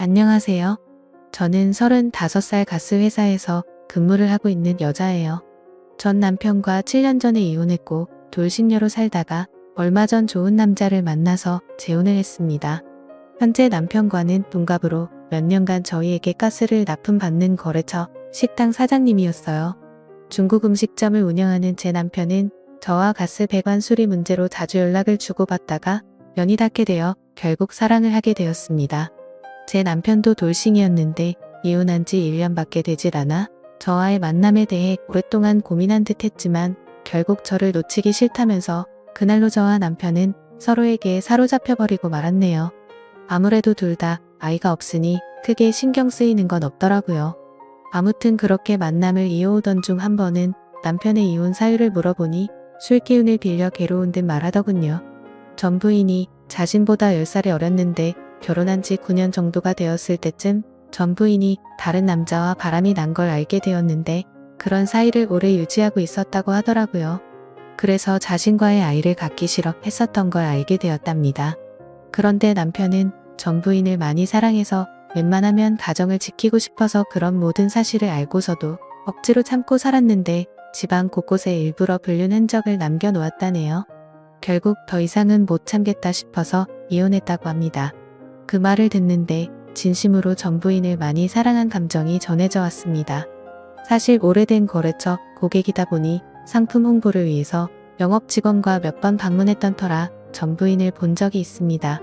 안녕하세요. 저는 35살 가스 회사에서 근무를 하고 있는 여자예요. 전 남편과 7년 전에 이혼했고 돌싱녀로 살다가 얼마 전 좋은 남자를 만나서 재혼을 했습니다. 현재 남편과는 동갑으로 몇 년간 저희에게 가스를 납품받는 거래처 식당 사장님이었어요. 중국 음식점을 운영하는 제 남편은 저와 가스 배관 수리 문제로 자주 연락을 주고받다가 연이 닿게 되어 결국 사랑을 하게 되었습니다. 제 남편도 돌싱이었는데 이혼한 지 1년밖에 되질 않아 저와의 만남에 대해 오랫동안 고민한 듯 했지만 결국 저를 놓치기 싫다면서 그날로 저와 남편은 서로에게 사로잡혀버리고 말았네요. 아무래도 둘 다 아이가 없으니 크게 신경 쓰이는 건 없더라고요. 아무튼 그렇게 만남을 이어오던 중 한 번은 남편의 이혼 사유를 물어보니 술 기운을 빌려 괴로운 듯 말하더군요. 전 부인이 자신보다 10살이 어렸는데 결혼한 지 9년 정도가 되었을 때쯤 전 부인이 다른 남자와 바람이 난 걸 알게 되었는데 그런 사이를 오래 유지하고 있었다고 하더라고요. 그래서 자신과의 아이를 갖기 싫어 했었던 걸 알게 되었답니다. 그런데 남편은 전 부인을 많이 사랑해서 웬만하면 가정을 지키고 싶어서 그런 모든 사실을 알고서도 억지로 참고 살았는데 집안 곳곳에 일부러 불륜 흔적을 남겨놓았다네요. 결국 더 이상은 못 참겠다 싶어서 이혼했다고 합니다. 그 말을 듣는데 진심으로 전 부인을 많이 사랑한 감정이 전해져 왔습니다. 사실 오래된 거래처 고객이다 보니 상품 홍보를 위해서 영업 직원과 몇 번 방문했던 터라 전 부인을 본 적이 있습니다.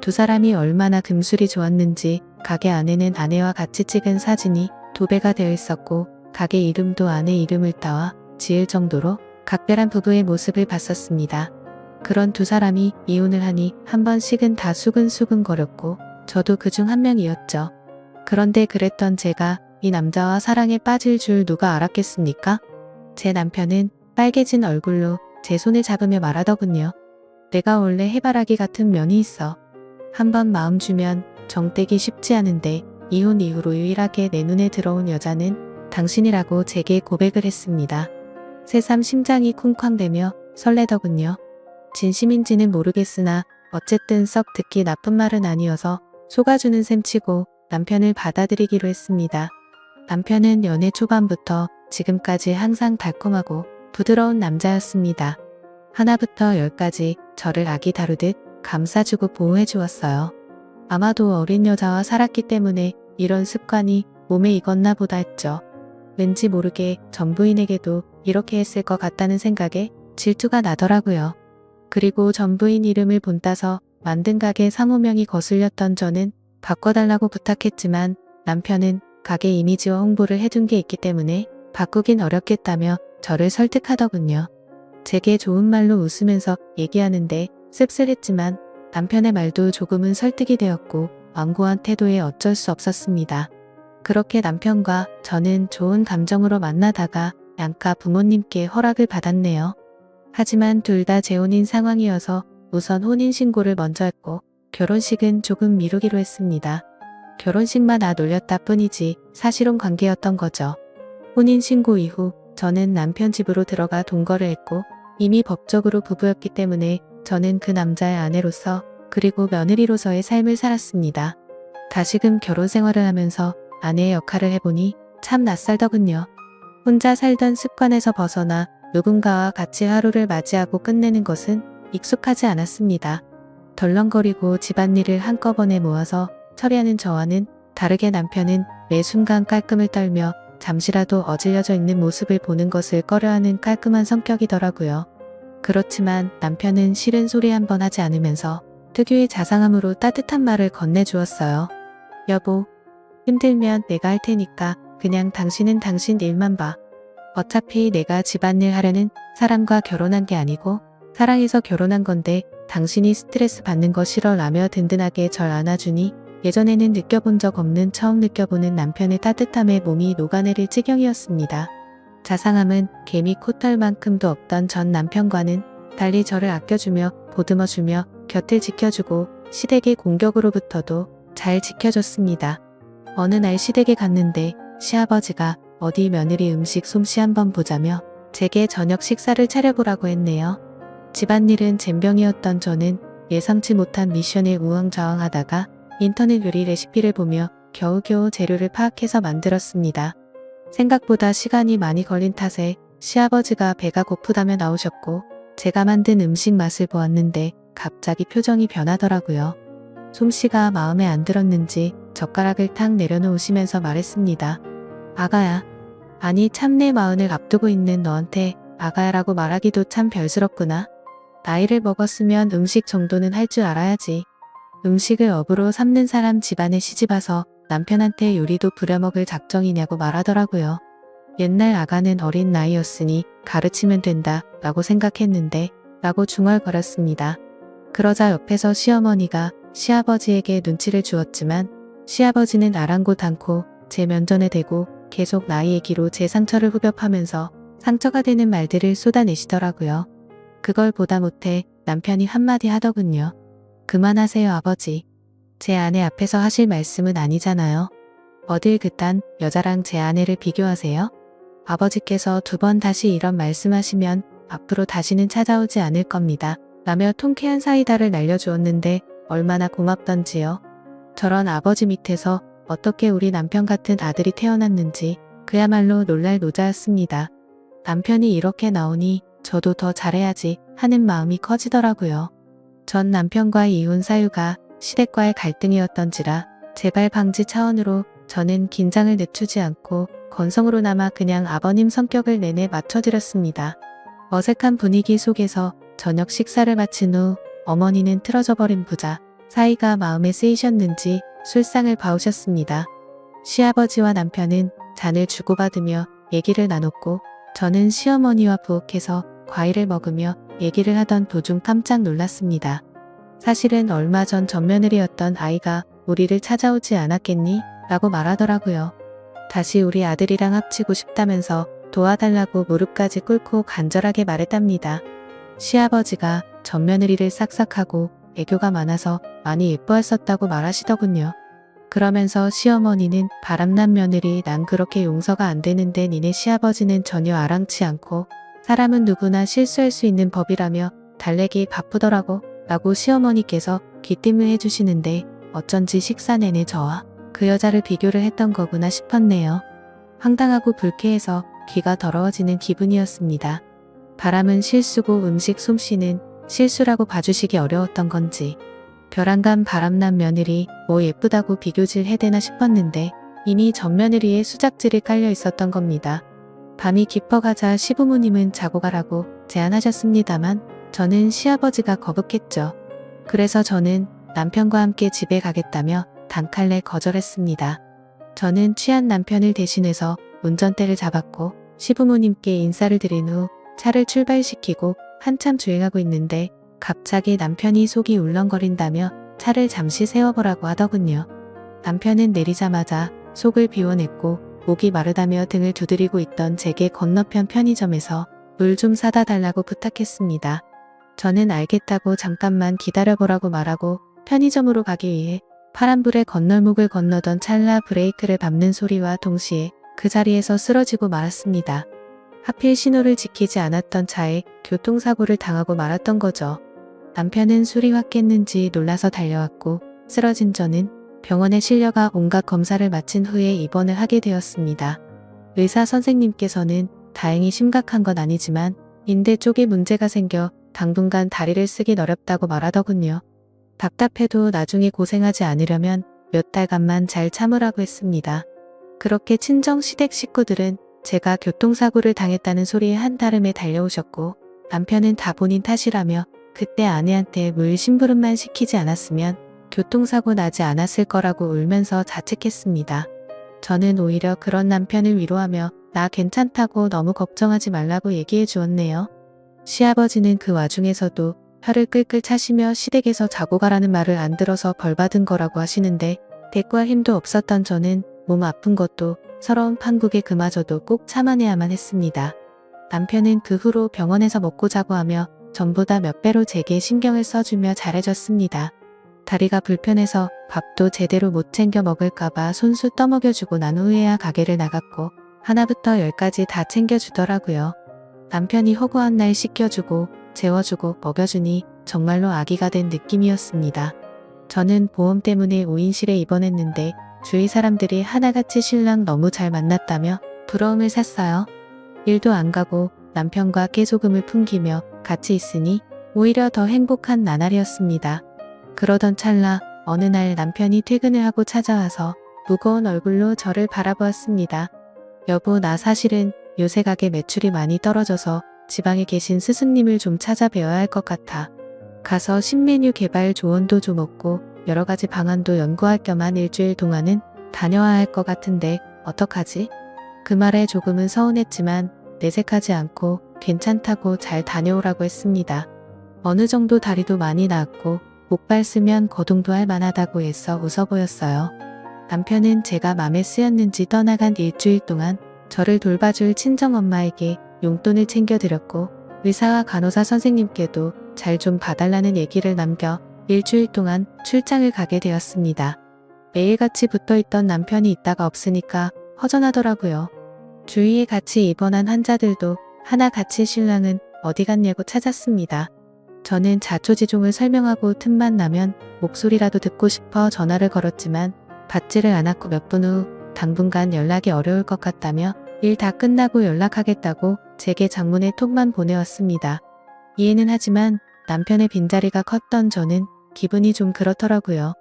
두 사람이 얼마나 금술이 좋았는지 가게 안에는 아내와 같이 찍은 사진이 도배가 되어 있었고 가게 이름도 아내 이름을 따와 지을 정도로 각별한 부부의 모습을 봤었습니다. 그런 두 사람이 이혼을 하니 한 번씩은 다 수근수근거렸고 저도 그중 한 명이었죠. 그런데 그랬던 제가 이 남자와 사랑에 빠질 줄 누가 알았겠습니까? 제 남편은 빨개진 얼굴로 제 손을 잡으며 말하더군요. 내가 원래 해바라기 같은 면이 있어. 한번 마음 주면 정떼기 쉽지 않은데 이혼 이후로 유일하게 내 눈에 들어온 여자는 당신이라고 제게 고백을 했습니다. 새삼 심장이 쿵쾅대며 설레더군요. 진심인지는 모르겠으나 어쨌든 썩 듣기 나쁜 말은 아니어서 속아주는 셈 치고 남편을 받아들이기로 했습니다. 남편은 연애 초반부터 지금까지 항상 달콤하고 부드러운 남자였습니다. 하나부터 열까지 저를 아기 다루듯 감싸주고 보호해 주었어요. 아마도 어린 여자와 살았기 때문에 이런 습관이 몸에 익었나 보다 했죠. 왠지 모르게 전 부인에게도 이렇게 했을 것 같다는 생각에 질투가 나더라고요. 그리고 전 부인 이름을 본따서 만든 가게 상호명이 거슬렸던 저는 바꿔달라고 부탁했지만 남편은 가게 이미지와 홍보를 해둔 게 있기 때문에 바꾸긴 어렵겠다며 저를 설득하더군요. 제게 좋은 말로 웃으면서 얘기하는데 씁쓸했지만 남편의 말도 조금은 설득이 되었고 완고한 태도에 어쩔 수 없었습니다. 그렇게 남편과 저는 좋은 감정으로 만나다가 양가 부모님께 허락을 받았네요. 하지만 둘 다 재혼인 상황이어서 우선 혼인신고를 먼저 했고 결혼식은 조금 미루기로 했습니다. 결혼식만 놀렸다 뿐이지 사실혼 관계였던 거죠. 혼인신고 이후 저는 남편 집으로 들어가 동거를 했고 이미 법적으로 부부였기 때문에 저는 그 남자의 아내로서 그리고 며느리로서의 삶을 살았습니다. 다시금 결혼 생활을 하면서 아내의 역할을 해보니 참 낯설더군요. 혼자 살던 습관에서 벗어나 누군가와 같이 하루를 맞이하고 끝내는 것은 익숙하지 않았습니다. 덜렁거리고 집안일을 한꺼번에 모아서 처리하는 저와는 다르게 남편은 매 순간 깔끔을 떨며 잠시라도 어질려져 있는 모습을 보는 것을 꺼려하는 깔끔한 성격이더라고요. 그렇지만 남편은 싫은 소리 한 번 하지 않으면서 특유의 자상함으로 따뜻한 말을 건네주었어요. 여보, 힘들면 내가 할 테니까 그냥 당신은 당신 일만 봐. 어차피 내가 집안일 하려는 사람과 결혼한 게 아니고 사랑해서 결혼한 건데 당신이 스트레스 받는 거 싫어 라며 든든하게 절 안아주니 예전에는 느껴본 적 없는 처음 느껴보는 남편의 따뜻함에 몸이 녹아내릴 지경이었습니다. 자상함은 개미 코털만큼도 없던 전 남편과는 달리 저를 아껴주며 보듬어주며 곁을 지켜주고 시댁의 공격으로부터도 잘 지켜줬습니다. 어느 날 시댁에 갔는데 시아버지가 어디 며느리 음식 솜씨 한번 보자며 제게 저녁 식사를 차려보라고 했네요. 집안일은 젬병이었던 저는 예상치 못한 미션에 우왕좌왕하다가 인터넷 요리 레시피를 보며 겨우겨우 재료를 파악해서 만들었습니다. 생각보다 시간이 많이 걸린 탓에 시아버지가 배가 고프다며 나오셨고 제가 만든 음식 맛을 보았는데 갑자기 표정이 변하더라고요. 솜씨가 마음에 안 들었는지 젓가락을 탁 내려놓으시면서 말했습니다. 아가야. 아니 참 내 마흔을 앞두고 있는 너한테 아가야라고 말하기도 참 별스럽구나. 나이를 먹었으면 음식 정도는 할 줄 알아야지. 음식을 업으로 삼는 사람 집안에 시집와서 남편한테 요리도 부려먹을 작정이냐고 말하더라고요. 옛날 아가는 어린 나이였으니 가르치면 된다 라고 생각했는데 라고 중얼거렸습니다. 그러자 옆에서 시어머니가 시아버지에게 눈치를 주었지만 시아버지는 아랑곳 않고 제 면전에 대고 계속 나이 얘기로 제 상처를 후벼파면서 상처가 되는 말들을 쏟아내시더라고요. 그걸 보다 못해 남편이 한마디 하더군요. 그만하세요 아버지. 제 아내 앞에서 하실 말씀은 아니잖아요. 어딜 그딴 여자랑 제 아내를 비교하세요? 아버지께서 2번 다시 이런 말씀하시면 앞으로 다시는 찾아오지 않을 겁니다. 라며 통쾌한 사이다를 날려주었는데 얼마나 고맙던지요. 저런 아버지 밑에서 어떻게 우리 남편 같은 아들이 태어났는지 그야말로 놀랄 노자였습니다. 남편이 이렇게 나오니 저도 더 잘해야지 하는 마음이 커지더라고요. 전 남편과의 이혼 사유가 시댁과의 갈등이었던지라 재발 방지 차원으로 저는 긴장을 늦추지 않고 건성으로나마 그냥 아버님 성격을 내내 맞춰드렸습니다. 어색한 분위기 속에서 저녁 식사를 마친 후 어머니는 틀어져 버린 부자 사이가 마음에 쓰이셨는지 술상을 봐오셨습니다. 시아버지와 남편은 잔을 주고받으며 얘기를 나눴고 저는 시어머니와 부엌에서 과일을 먹으며 얘기를 하던 도중 깜짝 놀랐습니다. 사실은 얼마 전 맏며느리였던 아이가 우리를 찾아오지 않았겠니? 라고 말하더라고요. 다시 우리 아들이랑 합치고 싶다면서 도와달라고 무릎까지 꿇고 간절하게 말했답니다. 시아버지가 맏며느리를 싹싹하고 애교가 많아서 많이 예뻐했었다고 말하시더군요. 그러면서 시어머니는 바람난 며느리 난 그렇게 용서가 안 되는데 니네 시아버지는 전혀 아랑치 않고 사람은 누구나 실수할 수 있는 법이라며 달래기 바쁘더라고 라고 시어머니께서 귀띔을 해주시는데 어쩐지 식사 내내 저와 그 여자를 비교를 했던 거구나 싶었네요. 황당하고 불쾌해서 귀가 더러워지는 기분이었습니다. 바람은 실수고 음식 솜씨는 실수라고 봐주시기 어려웠던 건지 벼랑간 바람난 며느리 뭐 예쁘다고 비교질 해대나 싶었는데 이미 맏며느리의 수작질이 깔려 있었던 겁니다. 밤이 깊어가자 시부모님은 자고 가라고 제안하셨습니다만 저는 시아버지가 거북했죠. 그래서 저는 남편과 함께 집에 가겠다며 단칼에 거절했습니다. 저는 취한 남편을 대신해서 운전대를 잡았고 시부모님께 인사를 드린 후 차를 출발시키고 한참 주행하고 있는데 갑자기 남편이 속이 울렁거린다며 차를 잠시 세워보라고 하더군요. 남편은 내리자마자 속을 비워냈고 목이 마르다며 등을 두드리고 있던 제게 건너편 편의점에서 물 좀 사다 달라고 부탁했습니다. 저는 알겠다고 잠깐만 기다려보라고 말하고 편의점으로 가기 위해 파란불에 건널목을 건너던 찰나 브레이크를 밟는 소리와 동시에 그 자리에서 쓰러지고 말았습니다. 하필 신호를 지키지 않았던 차에 교통사고를 당하고 말았던 거죠. 남편은 술이 확 깼는지 놀라서 달려왔고 쓰러진 저는 병원에 실려가 온갖 검사를 마친 후에 입원을 하게 되었습니다. 의사 선생님께서는 다행히 심각한 건 아니지만 인대 쪽에 문제가 생겨 당분간 다리를 쓰긴 어렵다고 말하더군요. 답답해도 나중에 고생하지 않으려면 몇 달간만 잘 참으라고 했습니다. 그렇게 친정 시댁 식구들은 제가 교통사고를 당했다는 소리에 한달음에 달려오셨고 남편은 다 본인 탓이라며 그때 아내한테 물 심부름만 시키지 않았으면 교통사고 나지 않았을 거라고 울면서 자책했습니다. 저는 오히려 그런 남편을 위로하며 나 괜찮다고 너무 걱정하지 말라고 얘기해 주었네요. 시아버지는 그 와중에서도 혀를 끌끌 차시며 시댁에서 자고 가라는 말을 안 들어서 벌받은 거라고 하시는데 대꾸할 힘도 없었던 저는 몸 아픈 것도 서러운 판국에 그마저도 꼭 참아내야만 했습니다. 남편은 그 후로 병원에서 먹고 자고 하며 전보다 몇 배로 제게 신경을 써주며 잘해줬습니다. 다리가 불편해서 밥도 제대로 못 챙겨 먹을까봐 손수 떠먹여주고 난 후에야 가게를 나갔고 하나부터 10까지 다 챙겨주더라고요. 남편이 허구한 날 씻겨주고 재워주고 먹여주니 정말로 아기가 된 느낌이었습니다. 저는 보험 때문에 오인실에 입원했는데 주위 사람들이 하나같이 신랑 너무 잘 만났다며 부러움을 샀어요. 일도 안 가고 남편과 깨소금을 풍기며 같이 있으니 오히려 더 행복한 나날이었습니다. 그러던 찰나 어느 날 남편이 퇴근을 하고 찾아와서 무거운 얼굴로 저를 바라보았습니다. 여보, 나 사실은 요새 가게 매출이 많이 떨어져서 지방에 계신 스승님을 좀 찾아뵈어야 할 것 같아. 가서 신메뉴 개발 조언도 좀 얻고 여러 가지 방안도 연구할 겸 한 일주일 동안은 다녀와야 할 것 같은데 어떡하지? 그 말에 조금은 서운했지만 내색하지 않고 괜찮다고 잘 다녀오라고 했습니다. 어느 정도 다리도 많이 나았고 목발 쓰면 거동도 할 만하다고 애써 웃어 보였어요. 남편은 제가 맘에 쓰였는지 떠나간 일주일 동안 저를 돌봐줄 친정엄마에게 용돈을 챙겨드렸고 의사와 간호사 선생님께도 잘 좀 봐달라는 얘기를 남겨 일주일 동안 출장을 가게 되었습니다. 매일같이 붙어있던 남편이 있다가 없으니까 허전하더라고요. 주위에 같이 입원한 환자들도 하나같이 신랑은 어디 갔냐고 찾았습니다. 저는 자초지종을 설명하고 틈만 나면 목소리라도 듣고 싶어 전화를 걸었지만 받지를 않았고 몇 분 후 당분간 연락이 어려울 것 같다며 일 다 끝나고 연락하겠다고 제게 장문의 톡만 보내왔습니다. 이해는 하지만 남편의 빈자리가 컸던 저는 기분이 좀 그렇더라고요.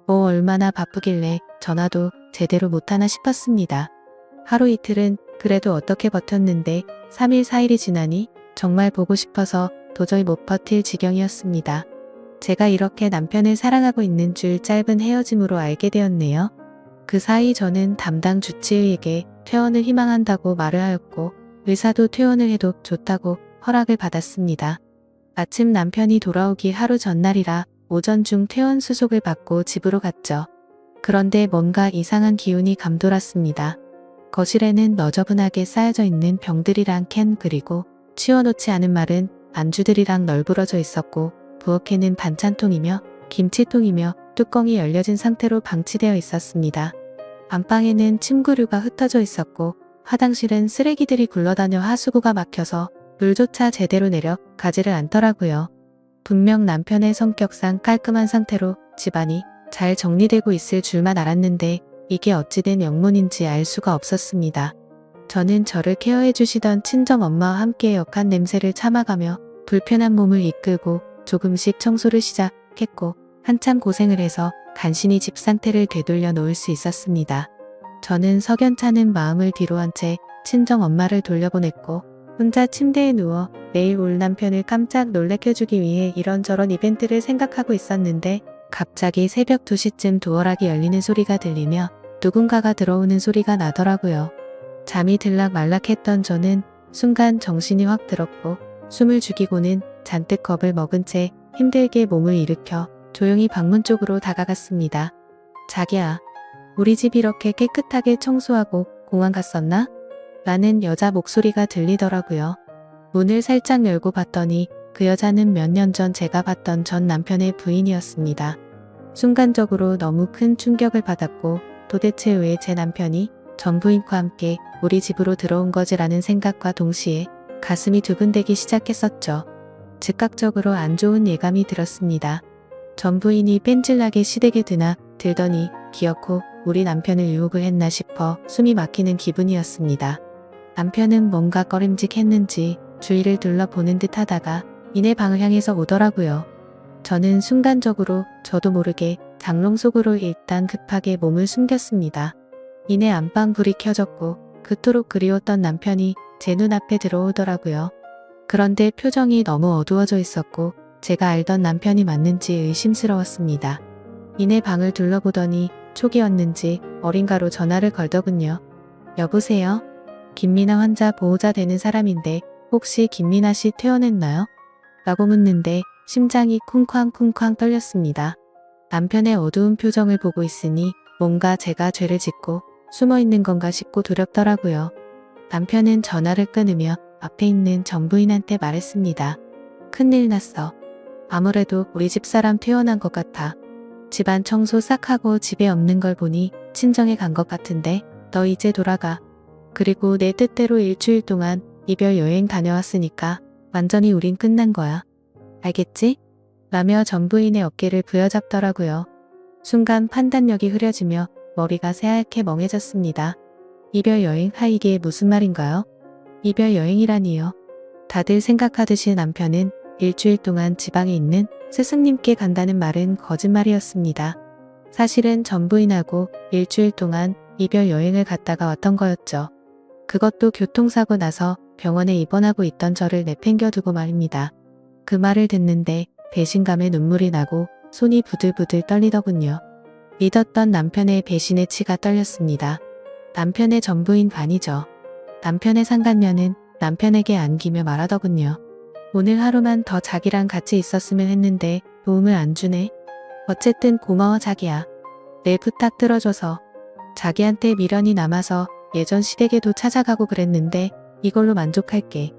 뭐 얼마나 바쁘길래 전화도 제대로 못하나 싶었습니다. 하루 이틀은 그래도 어떻게 버텼는데 3일 4일이 지나니 정말 보고 싶어서 도저히 못 버틸 지경이었습니다. 제가 이렇게 남편을 사랑하고 있는 줄 짧은 헤어짐으로 알게 되었네요. 그 사이 저는 담당 주치의에게 퇴원을 희망한다고 말을 하였고 의사도 퇴원을 해도 좋다고 허락을 받았습니다. 마침 남편이 돌아오기 하루 전날이라 오전 중 퇴원 수속을 받고 집으로 갔죠. 그런데 뭔가 이상한 기운이 감돌았습니다. 거실에는 너저분하게 쌓여져 있는 병들이랑 캔 그리고 치워놓지 않은 마른 안주들이랑 널브러져 있었고 부엌에는 반찬통이며 김치통이며 뚜껑이 열려진 상태로 방치되어 있었습니다. 안방에는 침구류가 흩어져 있었고 화장실은 쓰레기들이 굴러다녀 하수구가 막혀서 물조차 제대로 내려가지를 않더라고요. 분명 남편의 성격상 깔끔한 상태로 집안이 잘 정리되고 있을 줄만 알았는데 이게 어찌된 영문인지 알 수가 없었습니다. 저는 저를 케어해 주시던 친정엄마와 함께 역한 냄새를 참아가며 불편한 몸을 이끌고 조금씩 청소를 시작했고 한참 고생을 해서 간신히 집 상태를 되돌려 놓을 수 있었습니다. 저는 석연찮은 마음을 뒤로한 채 친정엄마를 돌려보냈고 혼자 침대에 누워 내일 올 남편을 깜짝 놀래켜주기 위해 이런저런 이벤트를 생각하고 있었는데 갑자기 새벽 2시쯤 도어락이 열리는 소리가 들리며 누군가가 들어오는 소리가 나더라고요. 잠이 들락말락했던 저는 순간 정신이 확 들었고 숨을 죽이고는 잔뜩 겁을 먹은 채 힘들게 몸을 일으켜 조용히 방문 쪽으로 다가갔습니다. 자기야, 우리 집 이렇게 깨끗하게 청소하고 공항 갔었나? 라는 여자 목소리가 들리더라고요. 문을 살짝 열고 봤더니 그 여자는 몇 년 전 제가 봤던 전 남편의 부인이었습니다. 순간적으로 너무 큰 충격을 받았고 도대체 왜 제 남편이 전 부인과 함께 우리 집으로 들어온 거지라는 생각과 동시에 가슴이 두근대기 시작했었죠. 즉각적으로 안 좋은 예감이 들었습니다. 전 부인이 뺀질나게 시댁에 들더니 기어코 우리 남편을 유혹을 했나 싶어 숨이 막히는 기분이었습니다. 남편은 뭔가 꺼림직했는지 주위를 둘러보는 듯 하다가 이내 방을 향해서 오더라고요. 저는 순간적으로 저도 모르게 장롱 속으로 일단 급하게 몸을 숨겼습니다. 이내 안방 불이 켜졌고 그토록 그리웠던 남편이 제 눈앞에 들어오더라고요. 그런데 표정이 너무 어두워져 있었고 제가 알던 남편이 맞는지 의심스러웠습니다. 이내 방을 둘러보더니 촉이었는지 어딘가로 전화를 걸더군요. 여보세요? 김미나 환자 보호자 되는 사람인데 혹시 김미나 씨 퇴원했나요? 라고 묻는데 심장이 쿵쾅쿵쾅 떨렸습니다. 남편의 어두운 표정을 보고 있으니 뭔가 제가 죄를 짓고 숨어 있는 건가 싶고 두렵더라고요. 남편은 전화를 끊으며 앞에 있는 전부인한테 말했습니다. 큰일 났어. 아무래도 우리 집사람 퇴원한 것 같아. 집안 청소 싹 하고 집에 없는 걸 보니 친정에 간 것 같은데 너 이제 돌아가. 그리고 내 뜻대로 일주일 동안 이별 여행 다녀왔으니까 완전히 우린 끝난 거야. 알겠지? 라며 전부인의 어깨를 부여잡더라고요. 순간 판단력이 흐려지며 머리가 새하얗게 멍해졌습니다. 이별 여행? 이게 무슨 말인가요? 이별 여행이라니요. 다들 생각하듯이 남편은 일주일 동안 지방에 있는 스승님께 간다는 말은 거짓말이었습니다. 사실은 전 부인하고 일주일 동안 이별 여행을 갔다가 왔던 거였죠. 그것도 교통사고 나서 병원에 입원하고 있던 저를 내팽겨두고 말입니다. 그 말을 듣는데 배신감에 눈물이 나고 손이 부들부들 떨리더군요. 믿었던 남편의 배신의 치가 떨렸습니다. 남편의 전부인 반이죠. 남편의 상간녀는 남편에게 안기며 말하더군요. 오늘 하루만 더 자기랑 같이 있었으면 했는데 도움을 안 주네. 어쨌든 고마워 자기야. 내 부탁 들어줘서. 자기한테 미련이 남아서 예전 시댁에도 찾아가고 그랬는데 이걸로 만족할게.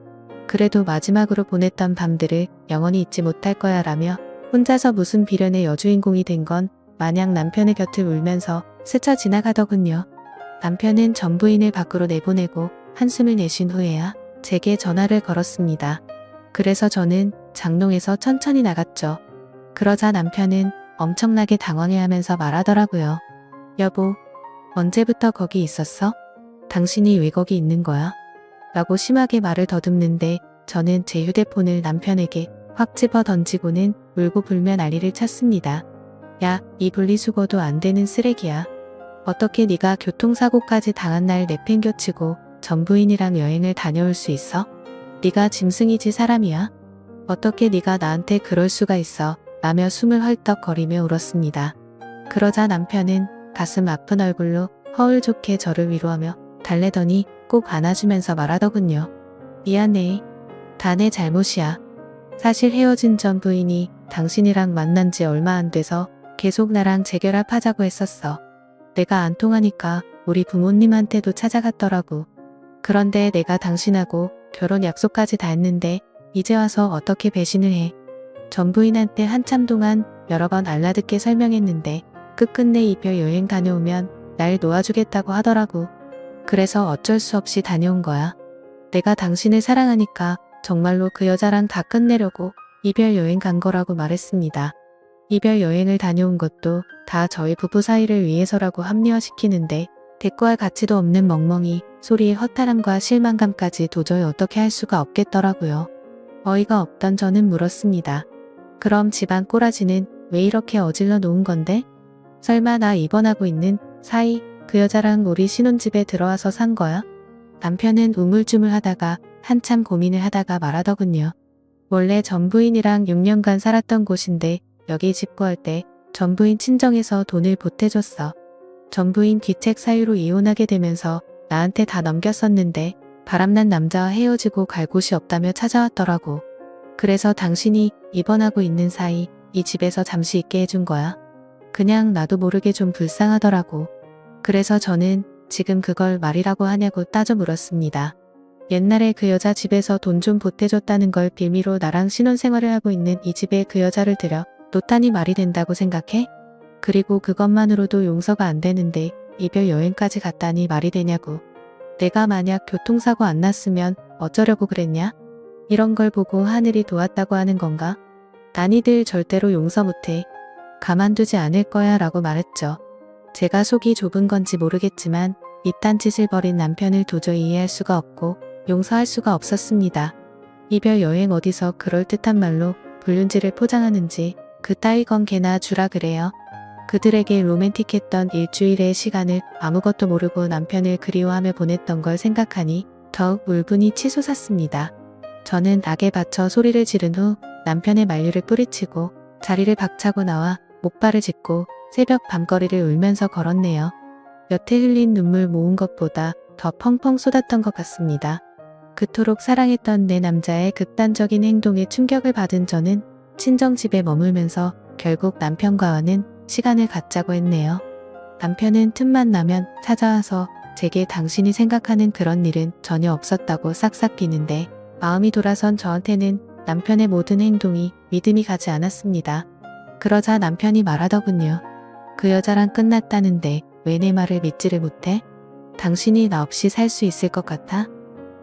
그래도 마지막으로 보냈던 밤들을 영원히 잊지 못할 거야 라며 혼자서 무슨 비련의 여주인공이 된 건 마냥 남편의 곁을 울면서 스쳐 지나가더군요. 남편은 전 부인을 밖으로 내보내고 한숨을 내쉰 후에야 제게 전화를 걸었습니다. 그래서 저는 장롱에서 천천히 나갔죠. 그러자 남편은 엄청나게 당황해하면서 말하더라고요. 여보, 언제부터 거기 있었어? 당신이 왜 거기 있는 거야? 라고 심하게 말을 더듬는데 저는 제 휴대폰을 남편에게 확 집어 던지고는 울고 불며 난리를 쳤습니다. 야, 이 분리수거도 안 되는 쓰레기야. 어떻게 네가 교통사고까지 당한 날 내팽겨치고 전 부인이랑 여행을 다녀올 수 있어? 네가 짐승이지 사람이야? 어떻게 네가 나한테 그럴 수가 있어? 라며 숨을 헐떡거리며 울었습니다. 그러자 남편은 가슴 아픈 얼굴로 허울 좋게 저를 위로하며 달래더니 꼭 안아주면서 말하더군요. 미안해. 다 내 잘못이야. 사실 헤어진 전 부인이 당신이랑 만난 지 얼마 안 돼서 계속 나랑 재결합하자고 했었어. 내가 안 통하니까 우리 부모님한테도 찾아갔더라고. 그런데 내가 당신하고 결혼 약속까지 다 했는데 이제 와서 어떻게 배신을 해. 전 부인한테 한참 동안 여러 번 알라듣게 설명했는데 끝끝내 이별 여행 다녀오면 날 놓아주겠다고 하더라고. 그래서 어쩔 수 없이 다녀온 거야. 내가 당신을 사랑하니까 정말로 그 여자랑 다 끝내려고 이별 여행 간 거라고 말했습니다. 이별 여행을 다녀온 것도 다 저희 부부 사이를 위해서라고 합리화시키는데 대꾸할 가치도 없는 멍멍이 소리에 허탈함과 실망감까지 도저히 어떻게 할 수가 없겠더라고요. 어이가 없던 저는 물었습니다. 그럼 집안 꼬라지는 왜 이렇게 어질러 놓은 건데? 설마 나 입원하고 있는 사이 그 여자랑 우리 신혼집에 들어와서 산 거야? 남편은 우물쭈물하다가 한참 고민을 하다가 말하더군요. 원래 전 부인이랑 6년간 살았던 곳인데 여기 집 구할 때 전 부인 친정에서 돈을 보태줬어. 전 부인 귀책 사유로 이혼하게 되면서 나한테 다 넘겼었는데 바람난 남자와 헤어지고 갈 곳이 없다며 찾아왔더라고. 그래서 당신이 입원하고 있는 사이 이 집에서 잠시 있게 해준 거야. 그냥 나도 모르게 좀 불쌍하더라고. 그래서 저는 지금 그걸 말이라고 하냐고 따져 물었습니다. 옛날에 그 여자 집에서 돈 좀 보태줬다는 걸 빌미로 나랑 신혼생활을 하고 있는 이 집에 그 여자를 들여 놓다니 말이 된다고 생각해? 그리고 그것만으로도 용서가 안 되는데 이별 여행까지 갔다니 말이 되냐고. 내가 만약 교통사고 안 났으면 어쩌려고 그랬냐? 이런 걸 보고 하늘이 도왔다고 하는 건가? 난 이들 절대로 용서 못해. 가만두지 않을 거야 라고 말했죠. 제가 속이 좁은 건지 모르겠지만 이딴 짓을 벌인 남편을 도저히 이해할 수가 없고 용서할 수가 없었습니다. 이별 여행 어디서 그럴듯한 말로 불륜지를 포장하는지 그따위 건 개나 주라 그래요. 그들에게 로맨틱했던 일주일의 시간을 아무것도 모르고 남편을 그리워하며 보냈던 걸 생각하니 더욱 울분이 치솟았습니다. 저는 악에 받쳐 소리를 지른 후 남편의 만류를 뿌리치고 자리를 박차고 나와 목발을 짚고 새벽 밤거리를 울면서 걸었네요. 여태 흘린 눈물 모은 것보다 더 펑펑 쏟았던 것 같습니다. 그토록 사랑했던 내 남자의 극단적인 행동에 충격을 받은 저는 친정집에 머물면서 결국 남편과는 시간을 갖자고 했네요. 남편은 틈만 나면 찾아와서 제게 당신이 생각하는 그런 일은 전혀 없었다고 싹싹 비는데 마음이 돌아선 저한테는 남편의 모든 행동이 믿음이 가지 않았습니다. 그러자 남편이 말하더군요. 그 여자랑 끝났다는데 왜 내 말을 믿지를 못해? 당신이 나 없이 살 수 있을 것 같아?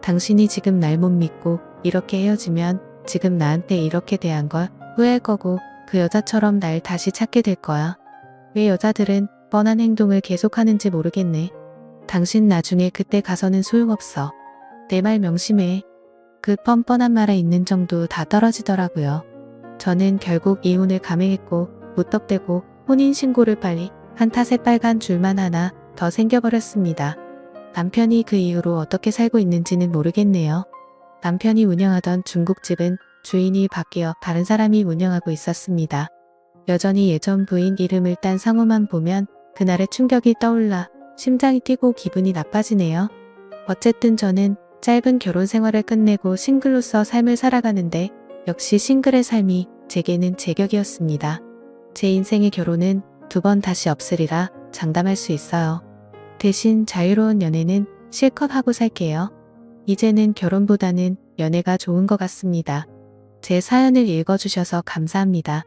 당신이 지금 날 못 믿고 이렇게 헤어지면 지금 나한테 이렇게 대한 걸 후회할 거고 그 여자처럼 날 다시 찾게 될 거야. 왜 여자들은 뻔한 행동을 계속하는지 모르겠네. 당신 나중에 그때 가서는 소용없어. 내 말 명심해. 그 뻔뻔한 말에 있는 정도 다 떨어지더라고요. 저는 결국 이혼을 감행했고 무턱대고 혼인신고를 빨리 한 탓에 빨간 줄만 하나 더 생겨버렸습니다. 남편이 그 이후로 어떻게 살고 있는지는 모르겠네요. 남편이 운영하던 중국집은 주인이 바뀌어 다른 사람이 운영하고 있었습니다. 여전히 예전 부인 이름을 딴 상호만 보면 그날의 충격이 떠올라 심장이 뛰고 기분이 나빠지네요. 어쨌든 저는 짧은 결혼 생활을 끝내고 싱글로서 삶을 살아가는데 역시 싱글의 삶이 제게는 제격이었습니다. 제 인생의 결혼은 2번 다시 없으리라 장담할 수 있어요. 대신 자유로운 연애는 실컷 하고 살게요. 이제는 결혼보다는 연애가 좋은 것 같습니다. 제 사연을 읽어주셔서 감사합니다.